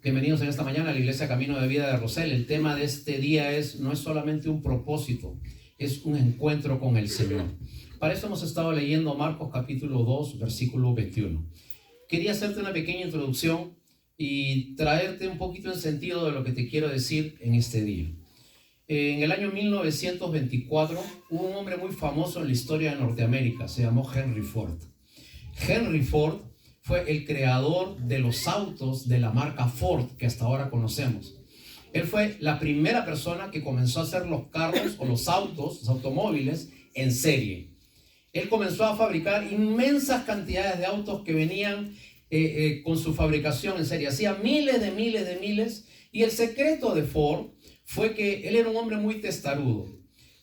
Bienvenidos en esta mañana a la Iglesia Camino de Vida de Rosel. El tema de este día no es solamente un propósito, es un encuentro con el Señor. Para eso hemos estado leyendo Marcos capítulo 2, versículo 21. Quería hacerte una pequeña introducción y traerte un poquito en sentido de lo que te quiero decir en este día. En el año 1924 hubo un hombre muy famoso en la historia de Norteamérica, se llamó Henry Ford. Henry Ford fue el creador de los autos de la marca Ford que hasta ahora conocemos. Él fue la primera persona que comenzó a hacer los carros o los autos, los automóviles en serie. Él comenzó a fabricar inmensas cantidades de autos que venían con su fabricación en serie. Hacía miles. Y el secreto de Ford fue que él era un hombre muy testarudo.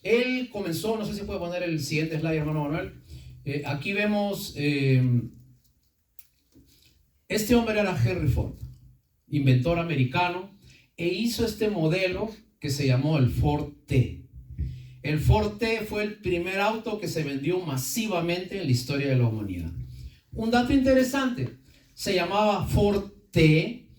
Él comenzó, no sé si puede poner el siguiente slide, hermano Manuel. Aquí vemos... Este hombre era Henry Ford, inventor americano, e hizo este modelo que se llamó el Ford T. El Ford T fue el primer auto que se vendió masivamente en la historia de la humanidad. Un dato interesante, se llamaba Ford T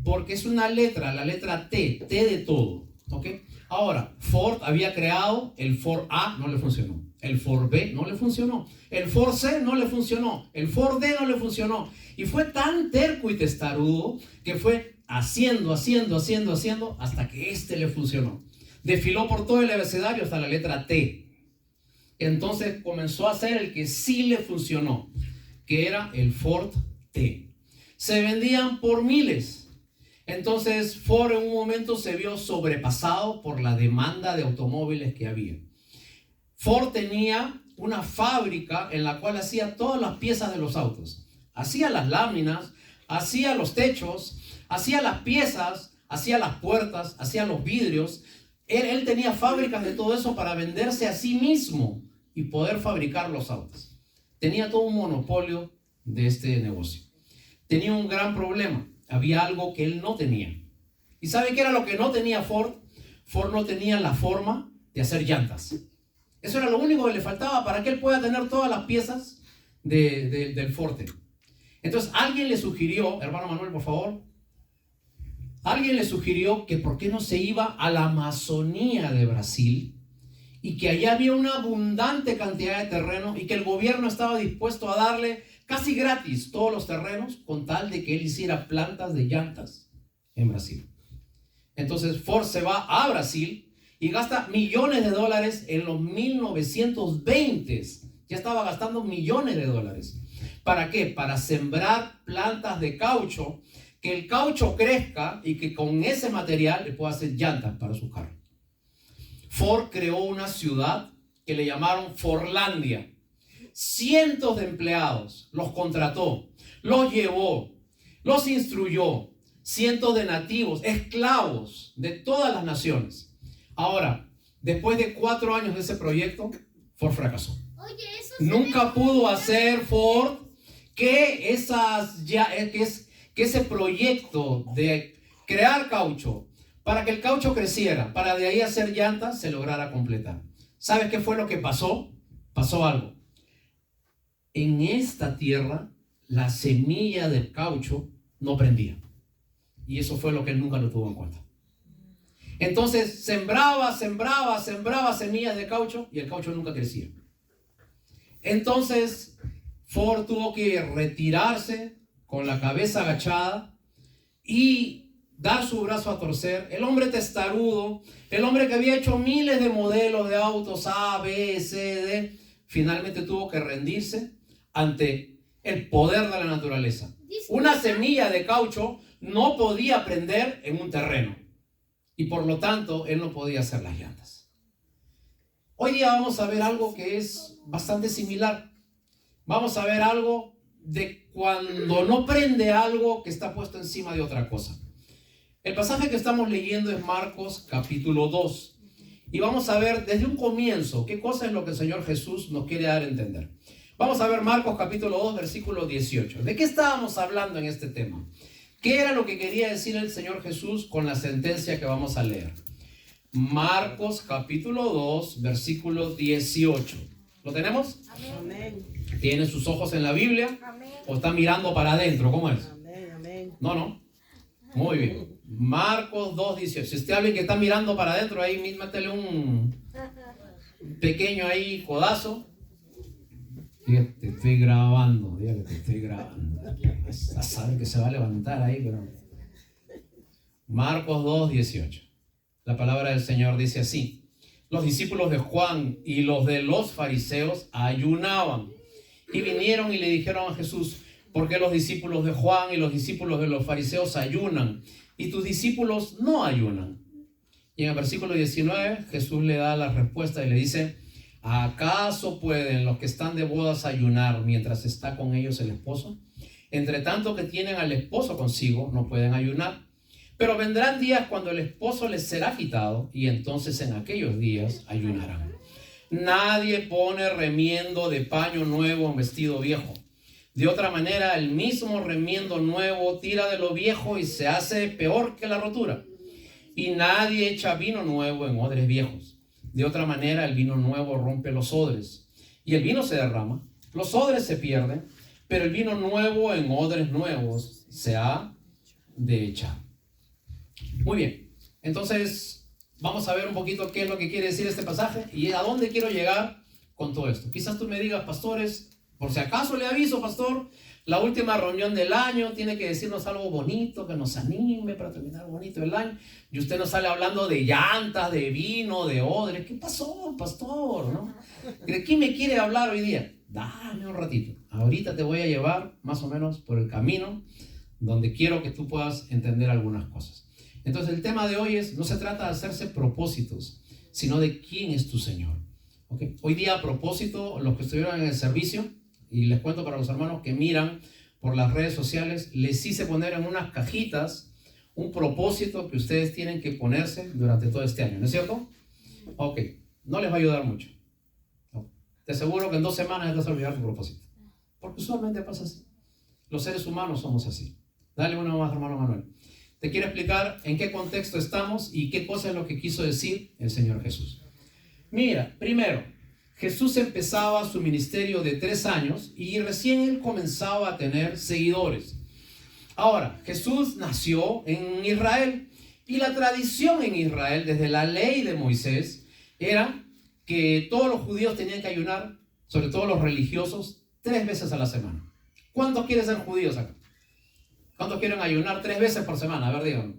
porque es una letra, la letra T, T de todo, ¿ok? Ahora, Ford había creado el Ford A, no le funcionó. El Ford B no le funcionó. El Ford C no le funcionó. El Ford D no le funcionó. Y fue tan terco y testarudo que fue haciendo hasta que este le funcionó. Desfiló por todo el abecedario hasta la letra T. Entonces comenzó a hacer el que sí le funcionó, que era el Ford T. Se vendían por miles. Entonces Ford en un momento se vio sobrepasado por la demanda de automóviles que había. Ford tenía una fábrica en la cual hacía todas las piezas de los autos. Hacía las láminas, hacía los techos, hacía las piezas, hacía las puertas, hacía los vidrios. Él tenía fábricas de todo eso para venderse a sí mismo y poder fabricar los autos. Tenía todo un monopolio de este negocio. Tenía un gran problema. Había algo que él no tenía. ¿Y sabe qué era lo que no tenía Ford? Ford no tenía la forma de hacer llantas. Eso era lo único que le faltaba para que él pueda tener todas las piezas del Ford. Entonces alguien le sugirió, hermano Manuel, por favor, alguien le sugirió que por qué no se iba a la Amazonía de Brasil y que allá había una abundante cantidad de terreno y que el gobierno estaba dispuesto a darle casi gratis todos los terrenos con tal de que él hiciera plantas de llantas en Brasil. Entonces Ford se va a Brasil y gasta millones de dólares en los 1920s. Ya estaba gastando millones de dólares. ¿Para qué? Para sembrar plantas de caucho, que el caucho crezca y que con ese material le pueda hacer llantas para su carro. Ford creó una ciudad que le llamaron Fordlandia. Cientos de empleados los contrató, los llevó, los instruyó. Cientos de nativos, esclavos de todas las naciones. Ahora, después de 4 años de ese proyecto, Ford fracasó. Nunca pudo hacer Ford que ese proyecto de crear caucho, para que el caucho creciera, para de ahí hacer llantas, se lograra completar. ¿Sabes qué fue lo que pasó? Pasó algo. En esta tierra, la semilla del caucho no prendía. Y eso fue lo que él nunca lo tuvo en cuenta. Entonces sembraba semillas de caucho y el caucho nunca crecía. Entonces Ford tuvo que retirarse con la cabeza agachada y dar su brazo a torcer. El hombre testarudo, el hombre que había hecho miles de modelos de autos A, B, C, D, finalmente tuvo que rendirse ante el poder de la naturaleza. Una semilla de caucho no podía prender en un terreno. Y por lo tanto, él no podía hacer las llantas. Hoy día vamos a ver algo que es bastante similar. Vamos a ver algo de cuando no prende algo que está puesto encima de otra cosa. El pasaje que estamos leyendo es Marcos capítulo 2. Y vamos a ver desde un comienzo qué cosa es lo que el Señor Jesús nos quiere dar a entender. Vamos a ver Marcos capítulo 2, versículo 18. ¿De qué estábamos hablando en este tema? ¿Qué era lo que quería decir el Señor Jesús con la sentencia que vamos a leer? Marcos capítulo 2, versículo 18. ¿Lo tenemos? Amén. ¿Tiene sus ojos en la Biblia? Amén. ¿O está mirando para adentro? ¿Cómo es? Amén. No. Muy bien. Marcos 2:18. Si usted alguien que está mirando para adentro, ahí métele un pequeño ahí codazo. Dígale, te estoy grabando. Dígale, te estoy grabando. Ya sabe que se va a levantar ahí, pero... Marcos 2:18. La palabra del Señor dice así: los discípulos de Juan y los de los fariseos ayunaban y vinieron y le dijeron a Jesús: ¿por qué los discípulos de Juan y los discípulos de los fariseos ayunan y tus discípulos no ayunan? Y en el versículo 19 Jesús le da la respuesta y le dice: ¿acaso pueden los que están de bodas ayunar mientras está con ellos el esposo? Entre tanto que tienen al esposo consigo, no pueden ayunar. Pero vendrán días cuando el esposo les será quitado, y entonces en aquellos días ayunarán. Nadie pone remiendo de paño nuevo en vestido viejo. De otra manera, el mismo remiendo nuevo tira de lo viejo y se hace peor que la rotura. Y nadie echa vino nuevo en odres viejos. De otra manera, el vino nuevo rompe los odres, y el vino se derrama, los odres se pierden, pero el vino nuevo en odres nuevos se ha de echar. Muy bien, entonces vamos a ver un poquito qué es lo que quiere decir este pasaje y a dónde quiero llegar con todo esto. Quizás tú me digas: pastores, por si acaso le aviso, pastor, la última reunión del año tiene que decirnos algo bonito, que nos anime para terminar bonito el año, y usted nos sale hablando de llantas, de vino, de odres. ¿Qué pasó, pastor? ¿No? ¿De qué me quiere hablar hoy día? Dame un ratito, ahorita te voy a llevar más o menos por el camino donde quiero que tú puedas entender algunas cosas. Entonces el tema de hoy no se trata de hacerse propósitos, sino de quién es tu Señor. ¿Okay? Hoy día, a propósito, los que estuvieron en el servicio, y les cuento para los hermanos que miran por las redes sociales, les hice poner en unas cajitas un propósito que ustedes tienen que ponerse durante todo este año, ¿no es cierto? Ok, no les va a ayudar mucho. No. Te aseguro que en 2 semanas ya te vas a olvidar tu propósito, porque usualmente pasa así. Los seres humanos somos así. Dale una más, hermano Manuel. Te quiero explicar en qué contexto estamos y qué cosa es lo que quiso decir el Señor Jesús. Mira, primero, Jesús empezaba su ministerio de 3 años y recién él comenzaba a tener seguidores. Ahora, Jesús nació en Israel y la tradición en Israel, desde la ley de Moisés, era que todos los judíos tenían que ayunar, sobre todo los religiosos, 3 veces a la semana. ¿Cuántos quieren ser judíos acá? ¿Cuántos quieren ayunar 3 veces por semana? A ver, díganme.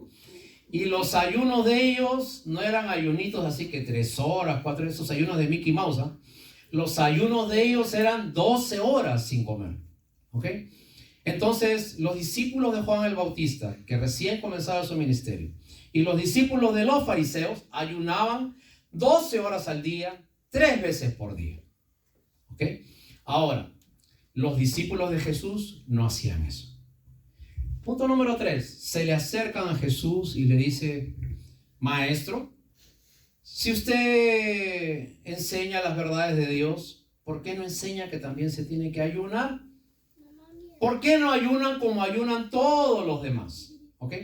Y los ayunos de ellos no eran ayunitos así que 3 horas, 4 horas, esos ayunos de Mickey Mouse, ¿eh? Los ayunos de ellos eran 12 horas sin comer. ¿Ok? Entonces, los discípulos de Juan el Bautista, que recién comenzaba su ministerio, y los discípulos de los fariseos ayunaban 12 horas al día, 3 veces por día. ¿Ok? Ahora, los discípulos de Jesús no hacían eso. Punto número 3. Se le acercan a Jesús y le dice: maestro, si usted enseña las verdades de Dios, ¿por qué no enseña que también se tiene que ayunar? ¿Por qué no ayunan como ayunan todos los demás? ¿Ok?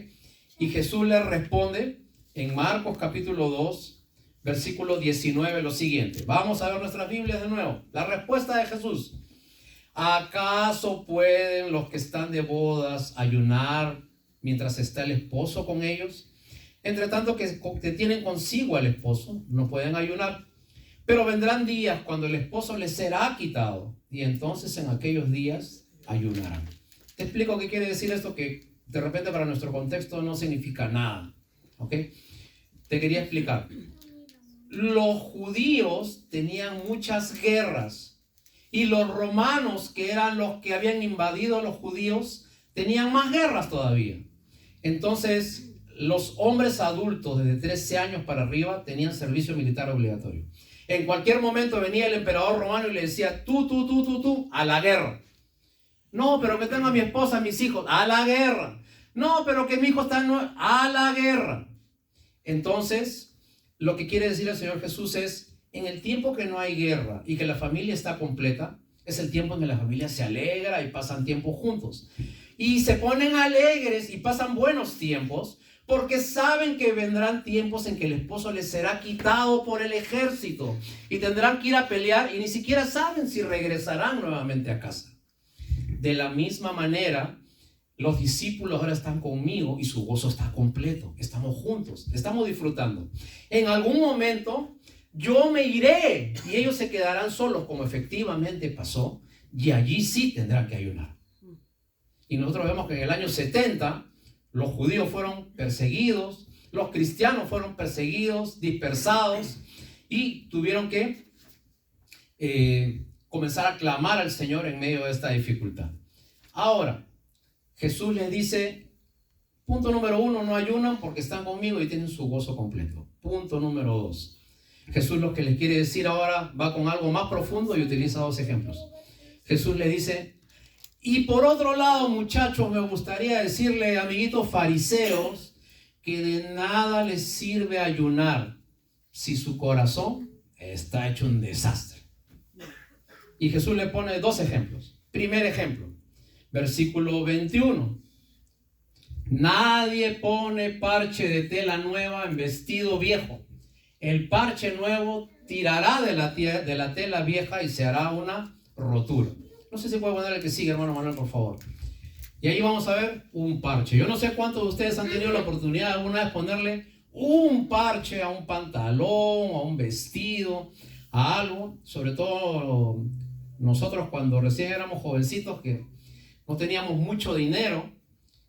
Y Jesús le responde en Marcos capítulo 2, versículo 19, lo siguiente. Vamos a ver nuestras Biblias de nuevo. La respuesta de Jesús: ¿acaso pueden los que están de bodas ayunar mientras está el esposo con ellos? Entre tanto que tienen consigo al esposo, no pueden ayunar. Pero vendrán días cuando el esposo les será quitado, y entonces en aquellos días ayunarán. Te explico qué quiere decir esto, que de repente para nuestro contexto no significa nada. ¿Ok? Te quería explicar. Los judíos tenían muchas guerras. Y los romanos, que eran los que habían invadido a los judíos, tenían más guerras todavía. Entonces, los hombres adultos desde 13 años para arriba tenían servicio militar obligatorio. En cualquier momento venía el emperador romano y le decía: tú, a la guerra. No, pero que tengo a mi esposa, a mis hijos, a la guerra. No, pero que mi hijo está a la guerra. Entonces, lo que quiere decir el Señor Jesús es: en el tiempo que no hay guerra y que la familia está completa, es el tiempo en que la familia se alegra y pasan tiempo juntos. Y se ponen alegres y pasan buenos tiempos porque saben que vendrán tiempos en que el esposo les será quitado por el ejército y tendrán que ir a pelear y ni siquiera saben si regresarán nuevamente a casa. De la misma manera, los discípulos ahora están conmigo y su gozo está completo. Estamos juntos, estamos disfrutando. En algún momento yo me iré y ellos se quedarán solos, como efectivamente pasó, y allí sí tendrán que ayunar. Y nosotros vemos que en el año 70 los judíos fueron perseguidos, los cristianos fueron perseguidos, dispersados, y tuvieron que comenzar a clamar al Señor en medio de esta dificultad. Ahora, Jesús les dice, punto número 1, no ayunan porque están conmigo y tienen su gozo completo. Punto número 2, Jesús lo que les quiere decir ahora va con algo más profundo y utiliza 2 ejemplos. Jesús le dice, y por otro lado, muchachos, me gustaría decirle, amiguitos fariseos, que de nada les sirve ayunar si su corazón está hecho un desastre. Y Jesús le pone 2 ejemplos. Primer ejemplo, versículo 21. Nadie pone parche de tela nueva en vestido viejo. El parche nuevo tirará de la tela vieja y se hará una rotura. No sé si puede poner el que sigue, hermano Manuel, por favor. Y ahí vamos a ver un parche. Yo no sé cuántos de ustedes han tenido la oportunidad alguna vez ponerle un parche a un pantalón, a un vestido, a algo. Sobre todo nosotros cuando recién éramos jovencitos que no teníamos mucho dinero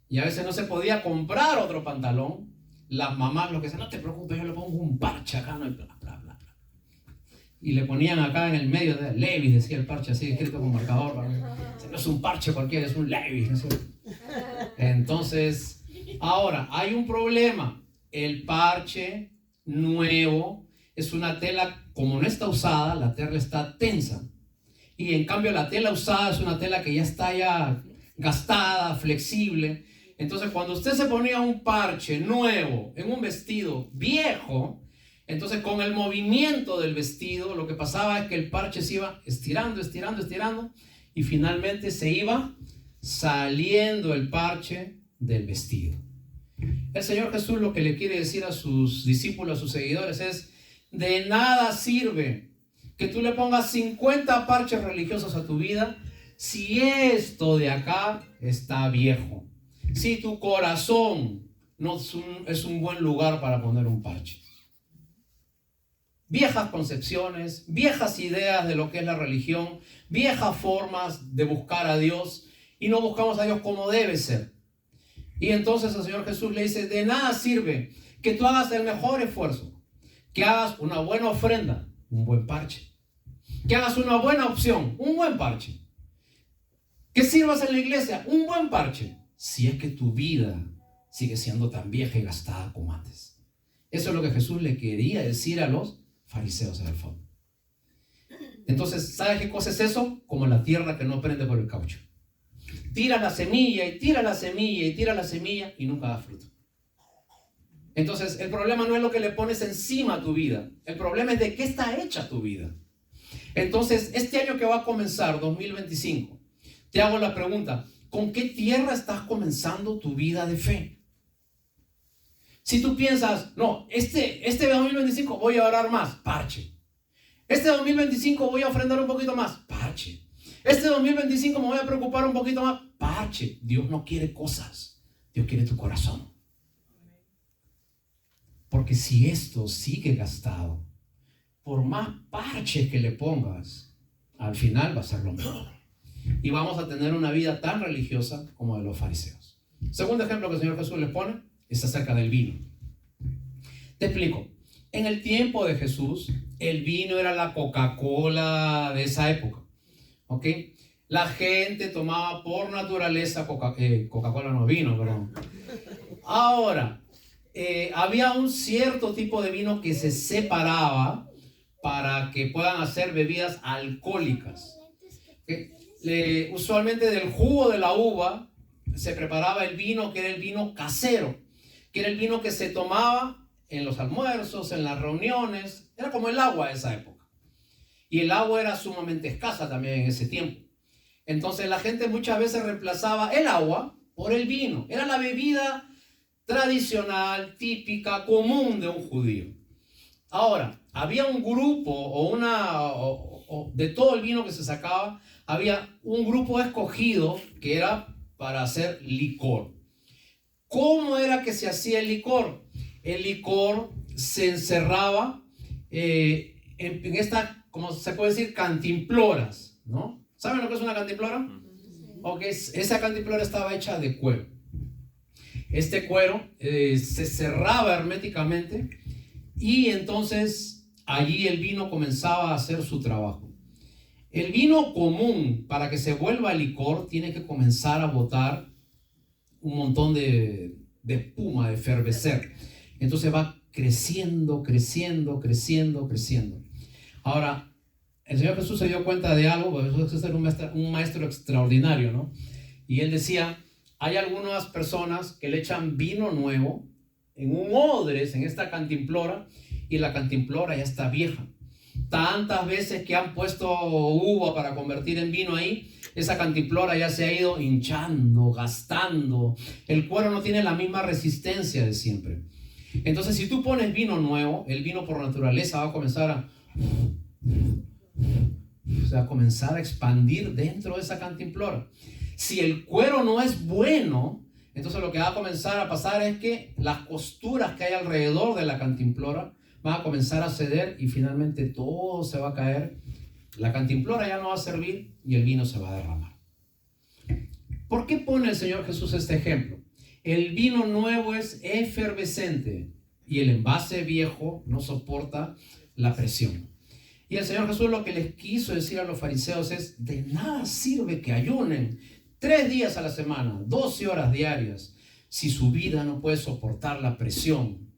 y a veces no se podía comprar otro pantalón. Las mamás lo que decían, no te preocupes, yo le pongo un parche acá, no hay bla, bla, bla. Y le ponían acá en el medio de Levi's, decía el parche así, escrito con marcador. No es un parche cualquiera, es un Levi's. ¿No? Entonces, ahora, hay un problema. El parche nuevo es una tela, como no está usada, la tela está tensa. Y en cambio la tela usada es una tela que ya está gastada, flexible. Entonces, cuando usted se ponía un parche nuevo en un vestido viejo, entonces con el movimiento del vestido lo que pasaba es que el parche se iba estirando y finalmente se iba saliendo el parche del vestido. El Señor Jesús lo que le quiere decir a sus discípulos, a sus seguidores es, de nada sirve que tú le pongas 50 parches religiosos a tu vida si esto de acá está viejo, si tu corazón no es un buen lugar para poner un parche. Viejas concepciones, viejas ideas de lo que es la religión, viejas formas de buscar a Dios y no buscamos a Dios como debe ser. Y entonces el Señor Jesús le dice, de nada sirve que tú hagas el mejor esfuerzo, que hagas una buena ofrenda, un buen parche, que hagas una buena opción, un buen parche, que sirvas en la iglesia, un buen parche, si es que tu vida sigue siendo tan vieja y gastada como antes. Eso es lo que Jesús le quería decir a los fariseos en el fondo. Entonces, ¿sabes qué cosa es eso? Como la tierra que no prende por el caucho. Tira la semilla y tira la semilla y tira la semilla y nunca da fruto. Entonces, el problema no es lo que le pones encima a tu vida. El problema es de qué está hecha tu vida. Entonces, este año que va a comenzar, 2025, te hago la pregunta, ¿con qué tierra estás comenzando tu vida de fe? Si tú piensas, no, este 2025 voy a orar más, parche. Este 2025 voy a ofrendar un poquito más, parche. Este 2025 me voy a preocupar un poquito más, parche. Dios no quiere cosas, Dios quiere tu corazón. Porque si esto sigue gastado, por más parches que le pongas, al final va a ser lo mismo. Y vamos a tener una vida tan religiosa como de los fariseos. Segundo ejemplo que el Señor Jesús les pone es acerca del vino. Te explico. En el tiempo de Jesús, el vino era la Coca-Cola de esa época. ¿Ok? La gente tomaba por naturaleza Coca-Cola, no vino, perdón. Ahora, había un cierto tipo de vino que se separaba para que puedan hacer bebidas alcohólicas. Usualmente del jugo de la uva se preparaba el vino que era el vino casero, que era el vino que se tomaba en los almuerzos, en las reuniones. Era como el agua de esa época. Y el agua era sumamente escasa también en ese tiempo. Entonces la gente muchas veces reemplazaba el agua por el vino. Era la bebida tradicional, típica, común de un judío. Ahora, había un grupo de todo el vino que se sacaba, había un grupo escogido que era para hacer licor. ¿Cómo era que se hacía el licor? El licor se encerraba en estas, como se puede decir, cantimploras, ¿no? ¿Saben lo que es una cantimplora? Ok, esa cantimplora estaba hecha de cuero. Este cuero se cerraba herméticamente y entonces allí el vino comenzaba a hacer su trabajo. El vino común, para que se vuelva licor, tiene que comenzar a botar un montón de espuma, de efervecer. Entonces va creciendo, creciendo, creciendo, creciendo. Ahora, el Señor Jesús se dio cuenta de algo, porque Jesús era un maestro extraordinario, ¿no? Y él decía, hay algunas personas que le echan vino nuevo en un odres, en esta cantimplora, y la cantimplora ya está vieja. Tantas veces que han puesto uva para convertir en vino ahí, esa cantimplora ya se ha ido hinchando, gastando. El cuero no tiene la misma resistencia de siempre. Entonces, si tú pones vino nuevo, el vino por naturaleza va a comenzar a comenzar a expandir dentro de esa cantimplora. Si el cuero no es bueno, entonces lo que va a comenzar a pasar es que las costuras que hay alrededor de la cantimplora van a comenzar a ceder y finalmente todo se va a caer. La cantimplora ya no va a servir y el vino se va a derramar. ¿Por qué pone el Señor Jesús este ejemplo? El vino nuevo es efervescente y el envase viejo no soporta la presión. Y el Señor Jesús lo que les quiso decir a los fariseos es: de nada sirve que ayunen 3 días a la semana, 12 horas diarias, si su vida no puede soportar la presión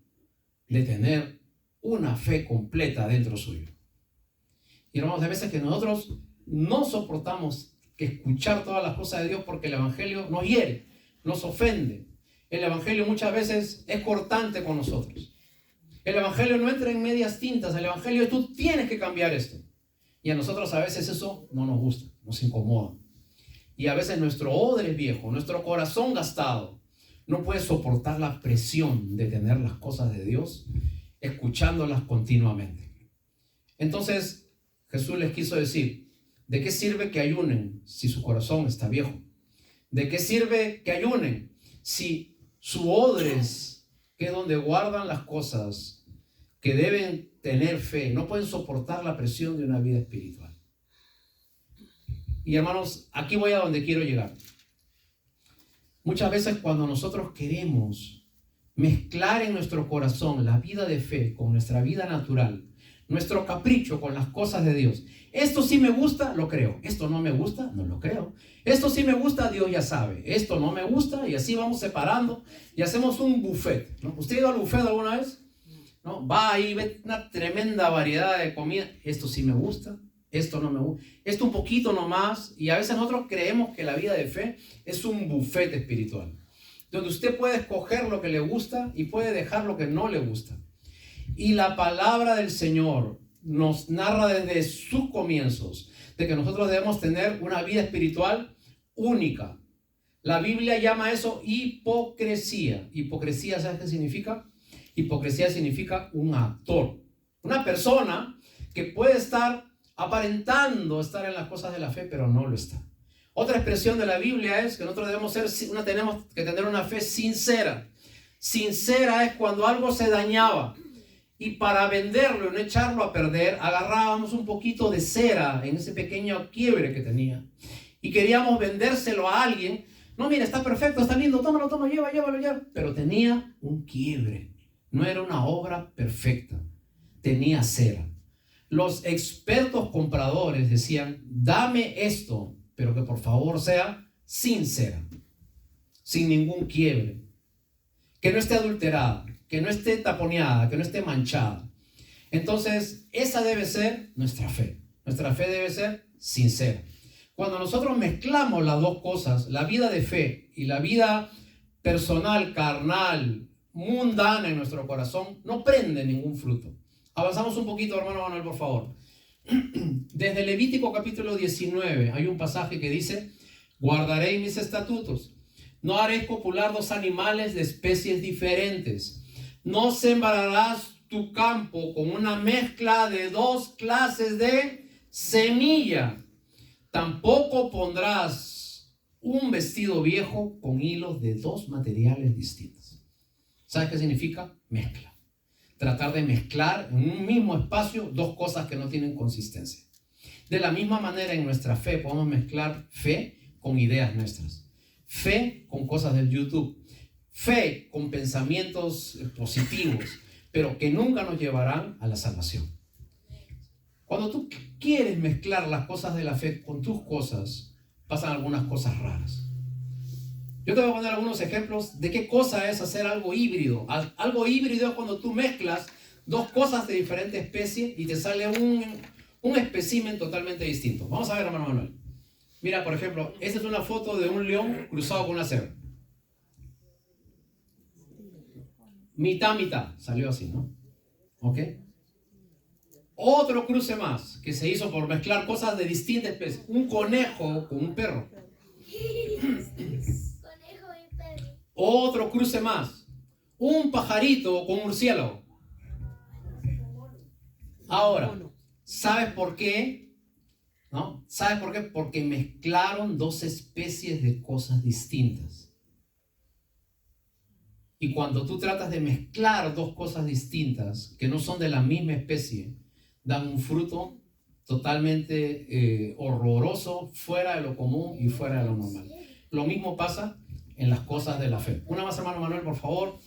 de tener una fe completa dentro suyo. Y hermanos, de veces que nosotros no soportamos que escuchar todas las cosas de Dios porque el Evangelio nos hiere, nos ofende. El Evangelio muchas veces es cortante con nosotros. El Evangelio no entra en medias tintas. El Evangelio es: tú tienes que cambiar esto. Y a nosotros a veces eso no nos gusta, nos incomoda. Y a veces nuestro odre es viejo, nuestro corazón gastado, no puede soportar la presión de tener las cosas de Dios, escuchándolas continuamente. Entonces Jesús les quiso decir: ¿de qué sirve que ayunen si su corazón está viejo? ¿De qué sirve que ayunen si su odres, que es donde guardan las cosas que deben tener fe, no pueden soportar la presión de una vida espiritual? Y hermanos, aquí voy a donde quiero llegar. Muchas veces cuando nosotros queremos mezclar en nuestro corazón la vida de fe con nuestra vida natural, nuestro capricho con las cosas de Dios, esto sí me gusta, lo creo. Esto no me gusta, no lo creo. Esto sí me gusta, Dios ya sabe. Esto no me gusta, y así vamos separando y hacemos un buffet, ¿no? ¿Usted ha ido al buffet alguna vez? ¿No? Va ahí, ve una tremenda variedad de comida. Esto sí me gusta, esto no me gusta, esto un poquito nomás. Y a veces nosotros creemos que la vida de fe es un buffet espiritual, donde usted puede escoger lo que le gusta y puede dejar lo que no le gusta. Y la palabra del Señor nos narra desde sus comienzos de que nosotros debemos tener una vida espiritual única. La Biblia llama eso hipocresía. Hipocresía, ¿sabes qué significa? Hipocresía significa un actor, una persona que puede estar aparentando estar en las cosas de la fe, pero no lo está. Otra expresión de la Biblia es que nosotros tenemos que tener una fe sincera. Sincera es cuando algo se dañaba y para venderlo y no echarlo a perder, agarrábamos un poquito de cera en ese pequeño quiebre que tenía y queríamos vendérselo a alguien. No, mira, está perfecto, está lindo, tómalo, llévalo ya. Pero tenía un quiebre, no era una obra perfecta, tenía cera. Los expertos compradores decían: dame esto, pero que por favor sea sincera, sin ningún quiebre, que no esté adulterada, que no esté taponeada, que no esté manchada. Entonces, esa debe ser nuestra fe. Nuestra fe debe ser sincera. Cuando nosotros mezclamos las dos cosas, la vida de fe y la vida personal, carnal, mundana en nuestro corazón, no prende ningún fruto. Avanzamos un poquito, hermano Manuel, por favor. Desde Levítico capítulo 19 hay un pasaje que dice: guardaréis mis estatutos, no haréis copular 2 animales de especies diferentes, no sembrarás tu campo con una mezcla de 2 clases de semilla, tampoco pondrás un vestido viejo con hilos de dos materiales distintos. ¿Sabes qué significa? Mezcla. Tratar de mezclar en un mismo espacio dos cosas que no tienen consistencia. De la misma manera, en nuestra fe podemos mezclar fe con ideas nuestras, fe con cosas del YouTube, fe con pensamientos positivos, pero que nunca nos llevarán a la salvación. Cuando tú quieres mezclar las cosas de la fe con tus cosas, pasan algunas cosas raras. Yo te voy a poner algunos ejemplos de qué cosa es hacer algo híbrido. Algo híbrido es cuando tú mezclas dos cosas de diferente especie y te sale un espécimen totalmente distinto. Vamos a ver, hermano Manuel. Mira, por ejemplo, esta es una foto de un león cruzado con una cebra. Mitad, mitad. Salió así, ¿no? ¿Ok? Otro cruce más que se hizo por mezclar cosas de distintas especies. Un conejo con un perro. Otro cruce más. Un pajarito con un murciélago. Ahora, ¿sabes por qué? ¿No? ¿Sabes por qué? Porque mezclaron dos especies de cosas distintas. Y cuando tú tratas de mezclar dos cosas distintas que no son de la misma especie, dan un fruto totalmente horroroso, fuera de lo común y fuera de lo normal. Lo mismo pasa en las cosas de la fe. Una más, hermano Manuel, por favor.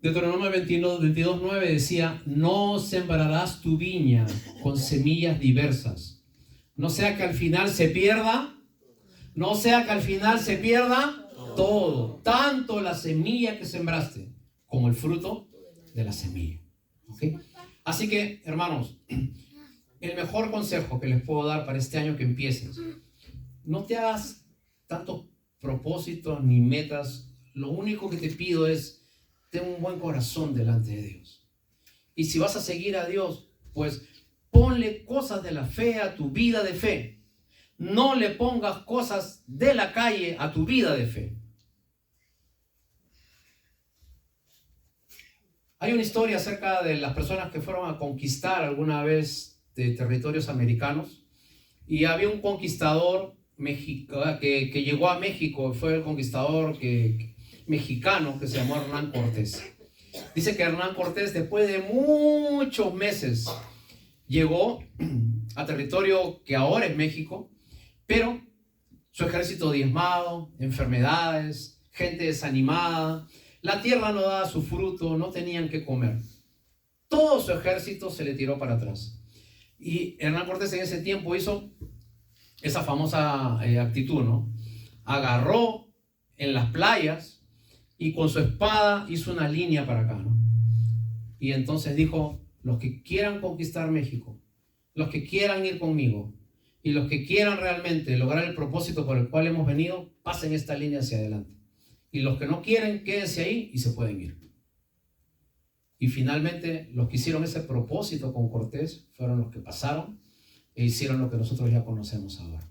Deuteronomio 22:9 decía: no sembrarás tu viña con semillas diversas, no sea que al final se pierda, todo, tanto la semilla que sembraste como el fruto de la semilla. ¿Okay? Así que, hermanos, el mejor consejo que les puedo dar para este año que empieces: no te hagas tantos propósitos ni metas. Lo único que te pido es: ten un buen corazón delante de Dios. Y si vas a seguir a Dios, pues ponle cosas de la fe a tu vida de fe. No le pongas cosas de la calle a tu vida de fe. Hay una historia acerca de las personas que fueron a conquistar alguna vez de territorios americanos, y había un conquistador que llegó a México. Fue el conquistador mexicano que se llamó Hernán Cortés. Dice que Hernán Cortés, después de muchos meses, llegó a territorio que ahora es México, pero su ejército diezmado, enfermedades, gente desanimada, la tierra no daba su fruto, no tenían que comer. Todo su ejército se le tiró para atrás. Y Hernán Cortés en ese tiempo hizo esa famosa actitud, ¿no? Agarró en las playas y con su espada hizo una línea para acá, ¿no? Y entonces dijo: los que quieran conquistar México, los que quieran ir conmigo y los que quieran realmente lograr el propósito por el cual hemos venido, pasen esta línea hacia adelante. Y los que no quieren, quédense ahí y se pueden ir. Y finalmente los que hicieron ese propósito con Cortés fueron los que pasaron e hicieron lo que nosotros ya conocemos ahora.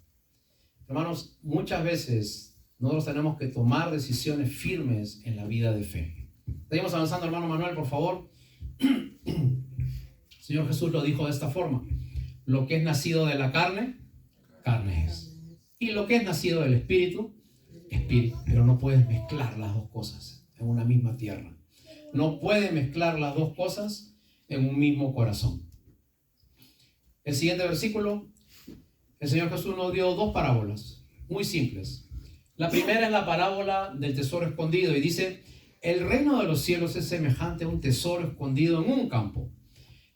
Hermanos, muchas veces nosotros tenemos que tomar decisiones firmes en la vida de fe. Seguimos avanzando, hermano Manuel, por favor. El Señor Jesús lo dijo de esta forma: lo que es nacido de la carne, carne es. Y lo que es nacido del Espíritu, Espíritu. Pero no puedes mezclar las dos cosas en una misma tierra. No puedes mezclar las dos cosas en un mismo corazón. El siguiente versículo, el Señor Jesús nos dio dos parábolas muy simples. La primera es la parábola del tesoro escondido y dice: el reino de los cielos es semejante a un tesoro escondido en un campo.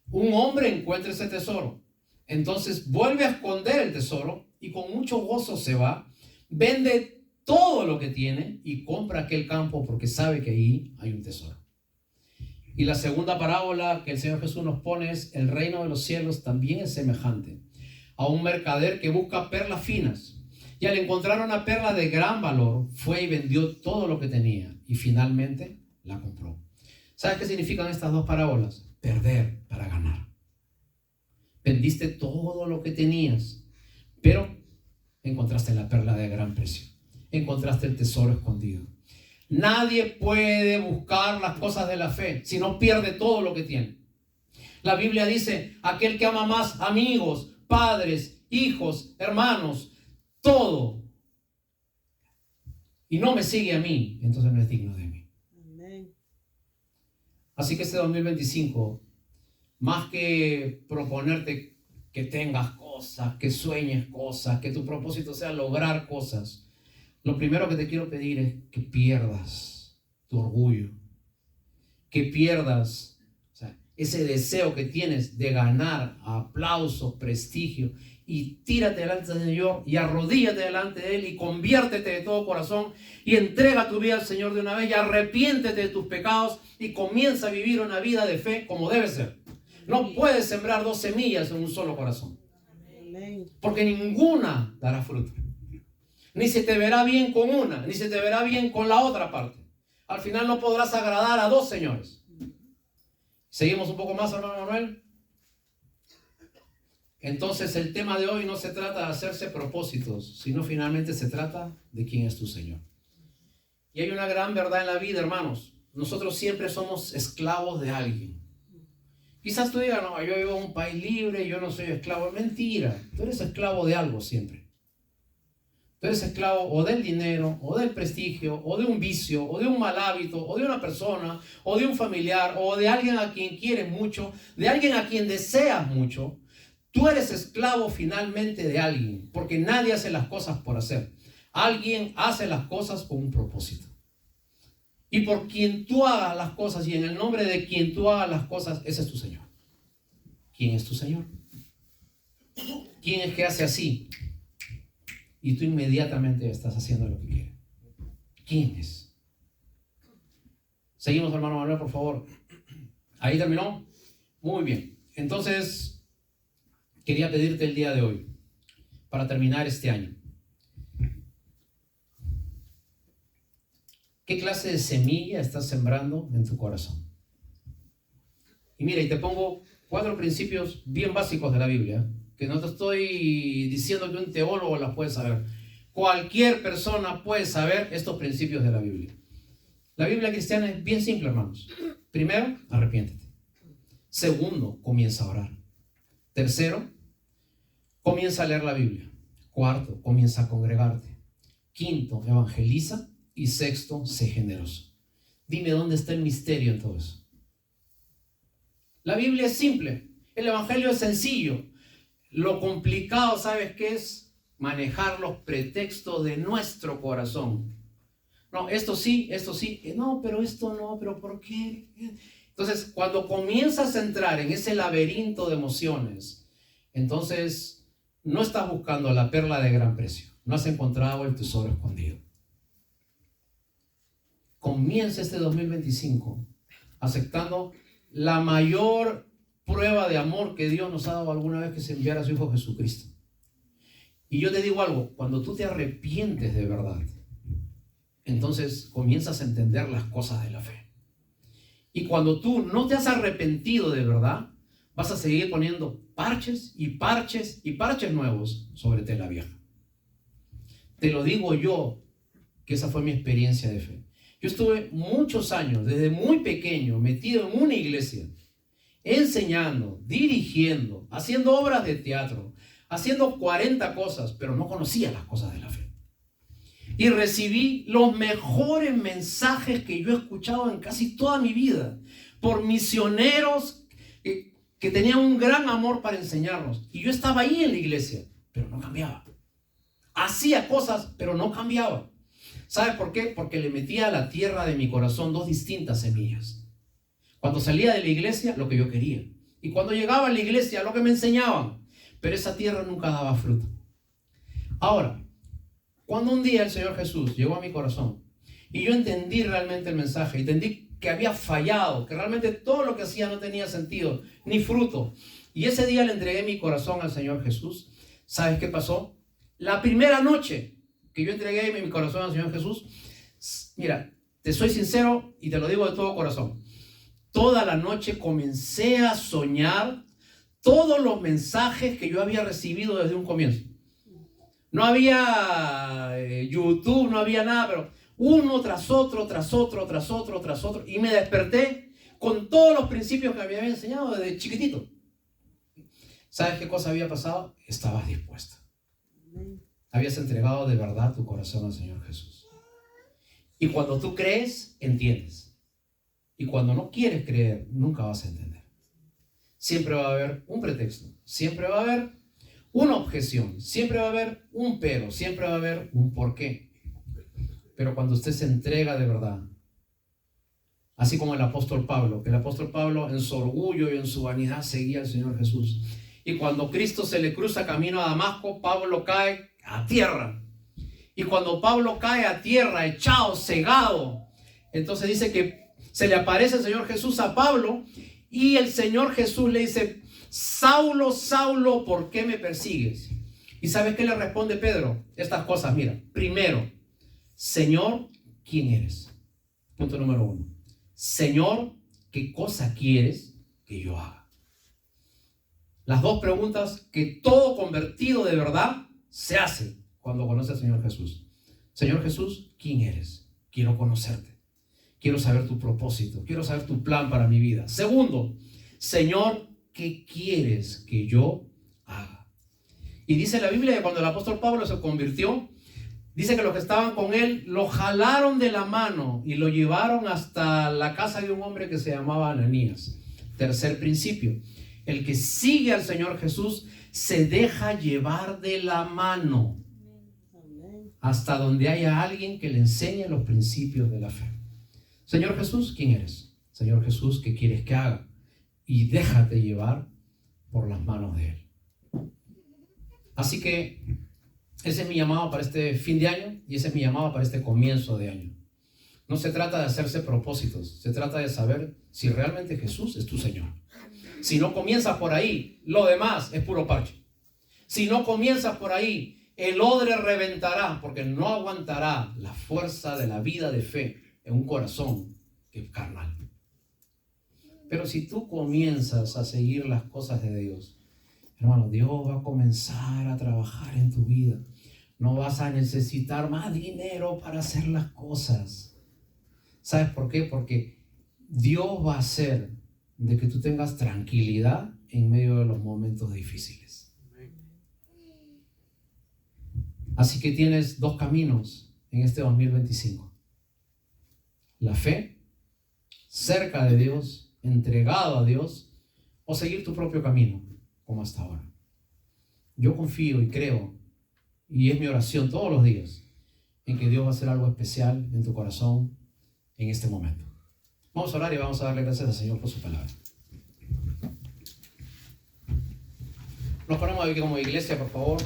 Un hombre encuentra ese tesoro, entonces vuelve a esconder el tesoro y con mucho gozo se va, vende todo lo que tiene y compra aquel campo porque sabe que ahí hay un tesoro. Y la segunda parábola que el Señor Jesús nos pone es: el reino de los cielos también es semejante a un mercader que busca perlas finas, y al encontrar una perla de gran valor fue y vendió todo lo que tenía y finalmente la compró. ¿Sabes qué significan estas dos parábolas? Perder para ganar. Vendiste todo lo que tenías, pero encontraste la perla de gran precio, encontraste el tesoro escondido. Nadie puede buscar las cosas de la fe si no pierde todo lo que tiene. La Biblia dice: aquel que ama más amigos, padres, hijos, hermanos, todo, y no me sigue a mí, entonces no es digno de mí. Amén. Así que este 2025, más que proponerte que tengas cosas, que sueñes cosas, que tu propósito sea lograr cosas, lo primero que te quiero pedir es que pierdas tu orgullo, que pierdas, o sea, ese deseo que tienes de ganar aplausos, prestigio, y tírate delante del Señor y arrodíllate delante de Él y conviértete de todo corazón y entrega tu vida al Señor de una vez y arrepiéntete de tus pecados y comienza a vivir una vida de fe como debe ser. No puedes sembrar 2 semillas en un solo corazón, porque ninguna dará fruto. Ni se te verá bien con una, ni se te verá bien con la otra parte. Al final no podrás agradar a 2 señores. ¿Seguimos un poco más, hermano Manuel? Entonces el tema de hoy no se trata de hacerse propósitos, sino finalmente se trata de quién es tu Señor. Y hay una gran verdad en la vida, hermanos. Nosotros siempre somos esclavos de alguien. Quizás tú digas, no, yo vivo en un país libre, yo no soy esclavo. Mentira, tú eres esclavo de algo siempre. Tú eres esclavo o del dinero, o del prestigio, o de un vicio, o de un mal hábito, o de una persona, o de un familiar, o de alguien a quien quieres mucho, de alguien a quien deseas mucho. Tú eres esclavo finalmente de alguien, porque nadie hace las cosas por hacer. Alguien hace las cosas con un propósito. Y por quien tú hagas las cosas y en el nombre de quien tú hagas las cosas, ese es tu Señor. ¿Quién es tu Señor? ¿Quién es que hace así? Y tú inmediatamente estás haciendo lo que quiere. ¿Quién es? Seguimos, hermano Manuel, por favor. ¿Ahí terminó? Muy bien. Entonces, quería pedirte el día de hoy, para terminar este año, ¿qué clase de semilla estás sembrando en tu corazón? Y mira, y te pongo 4 principios bien básicos de la Biblia, que no te estoy diciendo que un teólogo las puede saber. Cualquier persona puede saber estos principios de la Biblia. La Biblia cristiana es bien simple, hermanos. Primero, arrepiéntete. Segundo, comienza a orar. Tercero, comienza a leer la Biblia. Cuarto, comienza a congregarte. Quinto, evangeliza. Y sexto, sé generoso. Dime dónde está el misterio en todo eso. La Biblia es simple. El evangelio es sencillo. Lo complicado, ¿sabes qué es? Manejar los pretextos de nuestro corazón. No, esto sí, no, pero esto no, pero ¿por qué? Entonces, cuando comienzas a entrar en ese laberinto de emociones, entonces no estás buscando la perla de gran precio. No has encontrado el tesoro escondido. Comienza este 2025 aceptando la mayor prueba de amor que Dios nos ha dado alguna vez, que es enviar a su Hijo Jesucristo. Y yo te digo algo, cuando tú te arrepientes de verdad, entonces comienzas a entender las cosas de la fe. Y cuando tú no te has arrepentido de verdad, vas a seguir poniendo parches y parches y parches nuevos sobre tela vieja. Te lo digo yo, que esa fue mi experiencia de fe. Yo estuve muchos años, desde muy pequeño, metido en una iglesia, enseñando, dirigiendo, haciendo obras de teatro, haciendo 40 cosas, pero no conocía las cosas de la fe. Y recibí los mejores mensajes que yo he escuchado en casi toda mi vida, por misioneros que tenían un gran amor para enseñarnos. Y yo estaba ahí en la iglesia, pero no cambiaba. Hacía cosas, pero no cambiaba. ¿Sabes por qué? Porque le metía a la tierra de mi corazón 2 distintas semillas. Cuando salía de la iglesia, lo que yo quería. Y cuando llegaba a la iglesia, lo que me enseñaban. Pero esa tierra nunca daba fruto. Ahora, cuando un día el Señor Jesús llegó a mi corazón y yo entendí realmente el mensaje, entendí que había fallado, que realmente todo lo que hacía no tenía sentido, ni fruto. Y ese día le entregué mi corazón al Señor Jesús. ¿Sabes qué pasó? La primera noche que yo entregué mi corazón al Señor Jesús, mira, te soy sincero y te lo digo de todo corazón. Toda la noche comencé a soñar todos los mensajes que yo había recibido desde un comienzo. No había YouTube, no había nada, pero uno tras otro, tras otro, tras otro, tras otro. Y me desperté con todos los principios que me había enseñado desde chiquitito. ¿Sabes qué cosa había pasado? Estabas dispuesta. Habías entregado de verdad tu corazón al Señor Jesús. Y cuando tú crees, entiendes. Y cuando no quieres creer, nunca vas a entender. Siempre va a haber un pretexto, siempre va a haber una objeción, siempre va a haber un pero, siempre va a haber un porqué. Pero cuando usted se entrega de verdad, así como el apóstol Pablo, que el apóstol Pablo en su orgullo y en su vanidad seguía al Señor Jesús. Y cuando Cristo se le cruza camino a Damasco, Pablo cae a tierra. Y cuando Pablo cae a tierra, echado, cegado, entonces dice que se le aparece el Señor Jesús a Pablo y el Señor Jesús le dice: Saulo, Saulo, ¿por qué me persigues? ¿Y sabes qué le responde Pedro? Estas cosas, mira. Primero, Señor, ¿quién eres? Punto número 1. Señor, ¿qué cosa quieres que yo haga? Las dos preguntas que todo convertido de verdad se hace cuando conoce al Señor Jesús. Señor Jesús, ¿quién eres? Quiero conocerte. Quiero saber tu propósito. Quiero saber tu plan para mi vida. Segundo, Señor, ¿qué quieres que yo haga? Y dice la Biblia que cuando el apóstol Pablo se convirtió, dice que los que estaban con él lo jalaron de la mano y lo llevaron hasta la casa de un hombre que se llamaba Ananías. Tercer principio: el que sigue al Señor Jesús se deja llevar de la mano hasta donde haya alguien que le enseñe los principios de la fe. Señor Jesús, ¿quién eres? Señor Jesús, ¿qué quieres que haga? Y déjate llevar por las manos de Él. Así que ese es mi llamado para este fin de año y ese es mi llamado para este comienzo de año. No se trata de hacerse propósitos, se trata de saber si realmente Jesús es tu Señor. Si no comienzas por ahí, lo demás es puro parche. Si no comienzas por ahí, el odre reventará, porque no aguantará la fuerza de la vida de fe en un corazón que es carnal. Pero si tú comienzas a seguir las cosas de Dios, hermano, Dios va a comenzar a trabajar en tu vida. No vas a necesitar más dinero para hacer las cosas. ¿Sabes por qué? Porque Dios va a hacer de que tú tengas tranquilidad en medio de los momentos difíciles. Así que tienes dos caminos en este 2025. La fe, cerca de Dios, entregado a Dios, o seguir tu propio camino, como hasta ahora. Yo confío y creo, y es mi oración todos los días, en que Dios va a hacer algo especial en tu corazón en este momento. Vamos a orar y vamos a darle gracias al Señor por su palabra. Nos ponemos aquí como iglesia, por favor.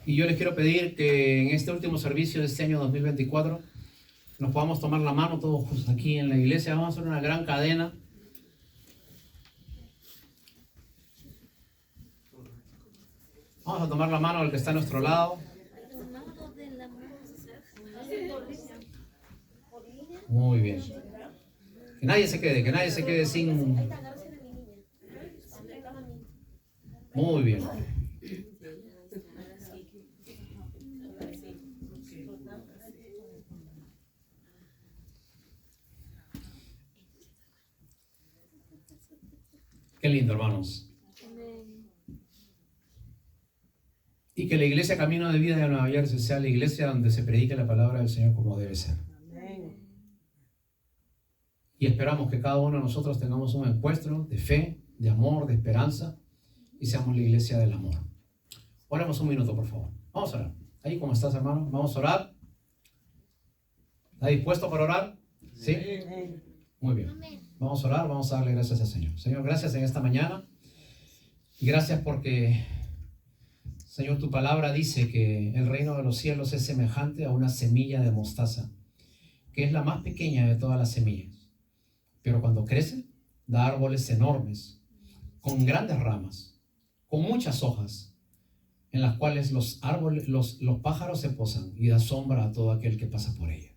Y yo les quiero pedir que en este último servicio de este año 2024 nos podamos tomar la mano todos aquí en la iglesia. Vamos a hacer una gran cadena. Vamos a tomar la mano del que está a nuestro lado. Muy bien. Que nadie se quede sin... Muy bien. Qué lindo, hermanos. Y que la iglesia Camino de Vida de Nueva Jersey sea la iglesia donde se predique la palabra del Señor como debe ser. Y esperamos que cada uno de nosotros tengamos un encuentro de fe, de amor, de esperanza, y seamos la iglesia del amor. Oremos un minuto, por favor. Vamos a orar. Ahí como estás, hermano, vamos a orar. ¿Está dispuesto para orar? ¿Sí? Muy bien. Vamos a orar, vamos a darle gracias al Señor. Señor, gracias en esta mañana. Gracias porque, Señor, tu palabra dice que el reino de los cielos es semejante a una semilla de mostaza, que es la más pequeña de todas las semillas. Pero cuando crece, da árboles enormes, con grandes ramas, con muchas hojas, en las cuales los pájaros se posan y da sombra a todo aquel que pasa por ella.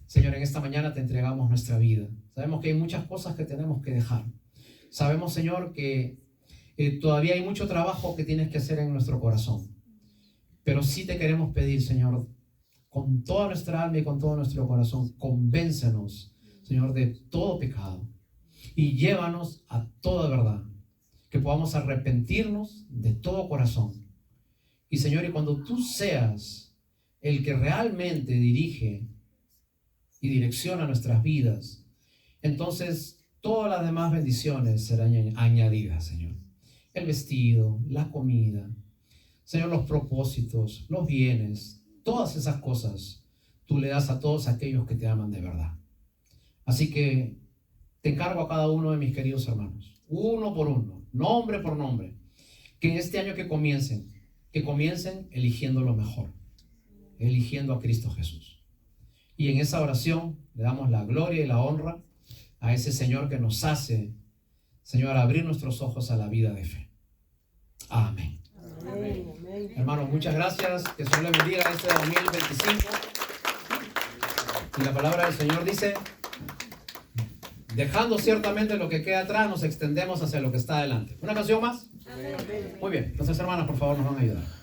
Señor, en esta mañana te entregamos nuestra vida. Sabemos que hay muchas cosas que tenemos que dejar. Sabemos, Señor, que todavía hay mucho trabajo que tienes que hacer en nuestro corazón. Pero sí te queremos pedir, Señor, con toda nuestra alma y con todo nuestro corazón, convéncenos, Señor, de todo pecado y llévanos a toda verdad. que podamos arrepentirnos de todo corazón. Y Señor, y cuando tú seas el que realmente dirige y direcciona nuestras vidas, entonces todas las demás bendiciones serán añadidas, Señor. El vestido, la comida, Señor, los propósitos, los bienes, todas esas cosas tú le das a todos aquellos que te aman de verdad. Así que te encargo a cada uno de mis queridos hermanos, uno por uno, nombre por nombre, que en este año que comiencen eligiendo lo mejor, eligiendo a Cristo Jesús. Y en esa oración le damos la gloria y la honra a ese Señor que nos hace, Señor, abrir nuestros ojos a la vida de fe. Amén. Amén. Hermanos, muchas gracias. Que Señor les bendiga este 2025. Y la palabra del Señor dice: dejando ciertamente lo que queda atrás, nos extendemos hacia lo que está adelante. ¿Una canción más? Amén. Muy bien. Entonces, hermanas, por favor, nos van a ayudar.